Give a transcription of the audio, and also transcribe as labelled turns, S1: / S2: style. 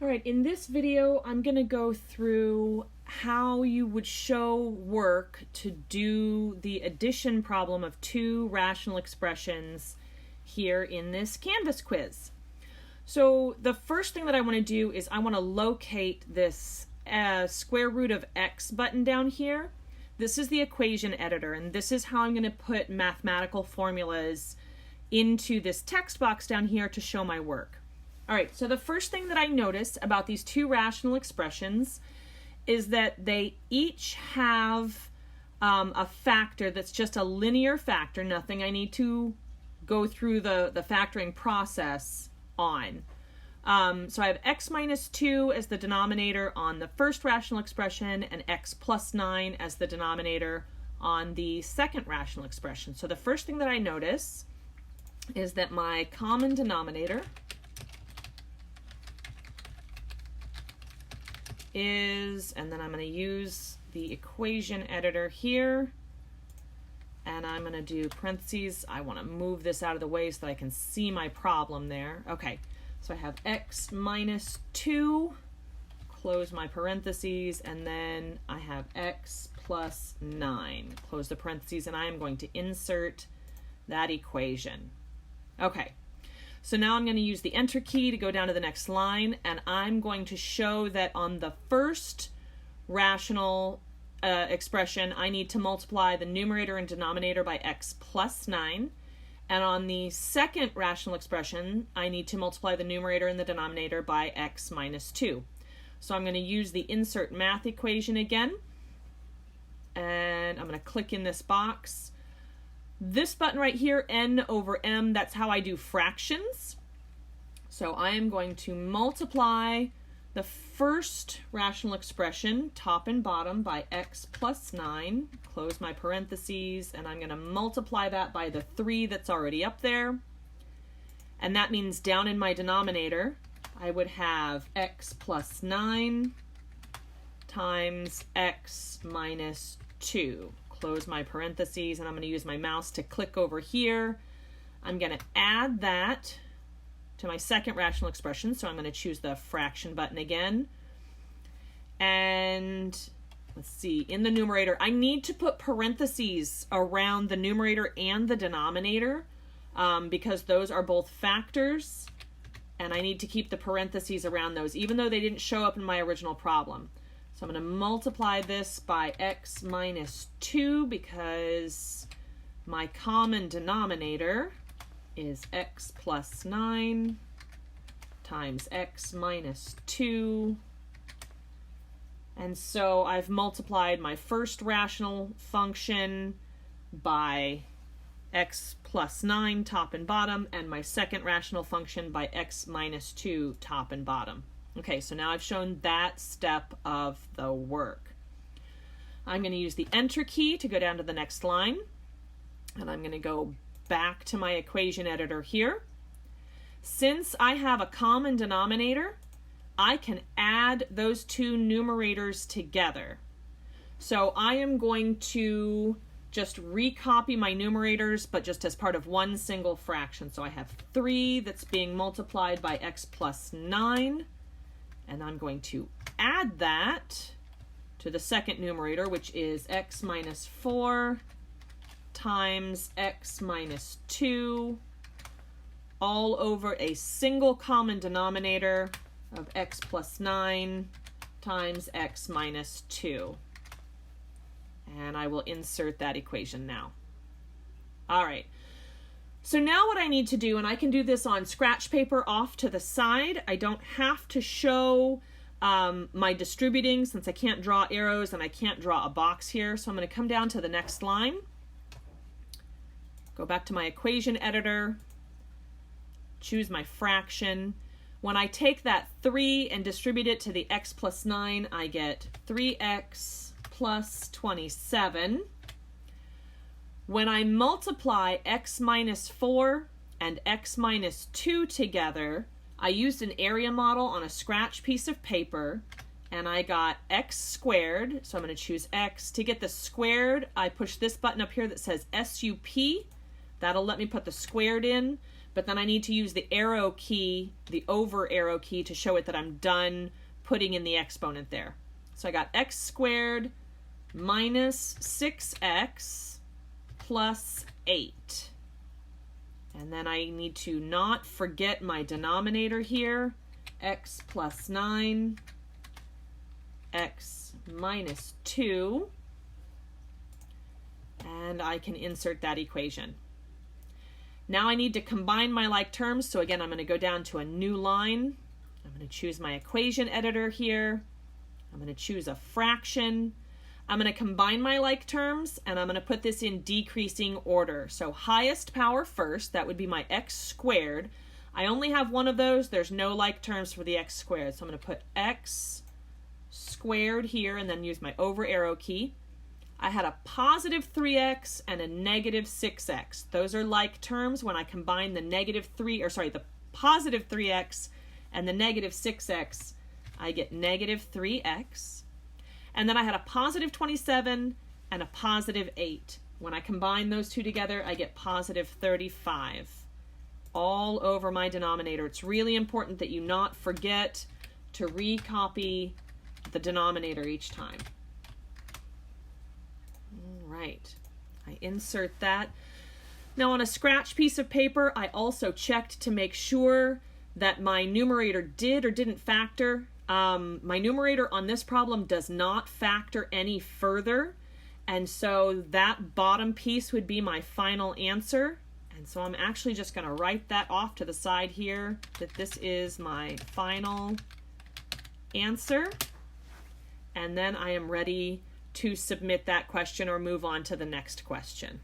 S1: All right, in this video, I'm going to go through how you would show work to do the addition problem of two rational expressions here in this Canvas quiz. So the first thing that I want to do is I want to locate this square root of x button down here. This is the equation editor, and this is how I'm going to put mathematical formulas into this text box down here to show my work. All right, so the first thing that I notice about these two rational expressions is that they each have a factor that's just a linear factor, nothing I need to go through the factoring process on. So I have x minus 2 as the denominator on the first rational expression and x plus 9 as the denominator on the second rational expression. So the first thing that I notice is that my common denominator is, and then I'm going to use the equation editor here, and I'm going to do parentheses. I want to move this out of the way so that I can see my problem there. Okay, so I have x minus 2, close my parentheses, and then I have x plus 9, close the parentheses, and I am going to insert that equation. Okay. So now I'm going to use the enter key to go down to the next line, and I'm going to show that on the first rational expression, I need to multiply the numerator and denominator by x plus 9, and on the second rational expression, I need to multiply the numerator and the denominator by x minus 2. So I'm going to use the insert math equation again, and I'm going to click in this box. This button right here, n over m, that's how I do fractions. So I am going to multiply the first rational expression, top and bottom, by x plus 9, close my parentheses, and I'm going to multiply that by the 3 that's already up there. And that means down in my denominator, I would have x plus 9 times x minus 2. Close my parentheses, and I'm going to use my mouse to click over here. I'm going to add that to my second rational expression, so I'm going to choose the fraction button again. And let's see, in the numerator, I need to put parentheses around the numerator and the denominator because those are both factors, and I need to keep the parentheses around those, even though they didn't show up in my original problem. So I'm going to multiply this by x minus 2 because my common denominator is x plus 9 times x minus 2. And so I've multiplied my first rational function by x plus 9 top and bottom, and my second rational function by x minus 2 top and bottom. Okay, so now I've shown that step of the work. I'm going to use the enter key to go down to the next line, and I'm going to go back to my equation editor here. Since I have a common denominator, I can add those two numerators together. So I am going to just recopy my numerators, but just as part of one single fraction. So I have 3 that's being multiplied by x plus 9. And I'm going to add that to the second numerator, which is x minus 4 times x minus 2, all over a single common denominator of x plus 9 times x minus 2. And I will insert that equation now. All right. So now what I need to do, and I can do this on scratch paper off to the side, I don't have to show my distributing since I can't draw arrows and I can't draw a box here. So I'm going to come down to the next line, go back to my equation editor, choose my fraction. When I take that 3 and distribute it to the x plus 9, I get 3x plus 27. When I multiply x minus 4 and x minus 2 together, I used an area model on a scratch piece of paper, and I got x squared, so I'm going to choose x. To get the squared, I push this button up here that says SUP. That'll let me put the squared in. but then I need to use the arrow key, the over arrow key, to show it that I'm done putting in the exponent there. So I got x squared minus 6x plus 8. And then I need to not forget my denominator here, x plus 9, x minus 2, and I can insert that equation. Now I need to combine my like terms, so again I'm going to go down to a new line. I'm going to choose my equation editor here. I'm going to choose a fraction. I'm going to combine my like terms, and I'm going to put this in decreasing order. So highest power first, that would be my x squared. I only have one of those. There's no like terms for the x squared. So I'm going to put x squared here and then use my over arrow key. I had a positive 3x and a negative 6x. Those are like terms. When I combine the the positive 3x and the negative 6x, I get negative 3x. And then I had a positive 27 and a positive 8. When I combine those two together, I get positive 35 all over my denominator. It's really important that you not forget to recopy the denominator each time. All right, I insert that. Now on a scratch piece of paper, I also checked to make sure that my numerator did or didn't factor. My numerator on this problem does not factor any further, and so that bottom piece would be my final answer. And so I'm actually just going to write that off to the side here, that this is my final answer, and then I am ready to submit that question or move on to the next question.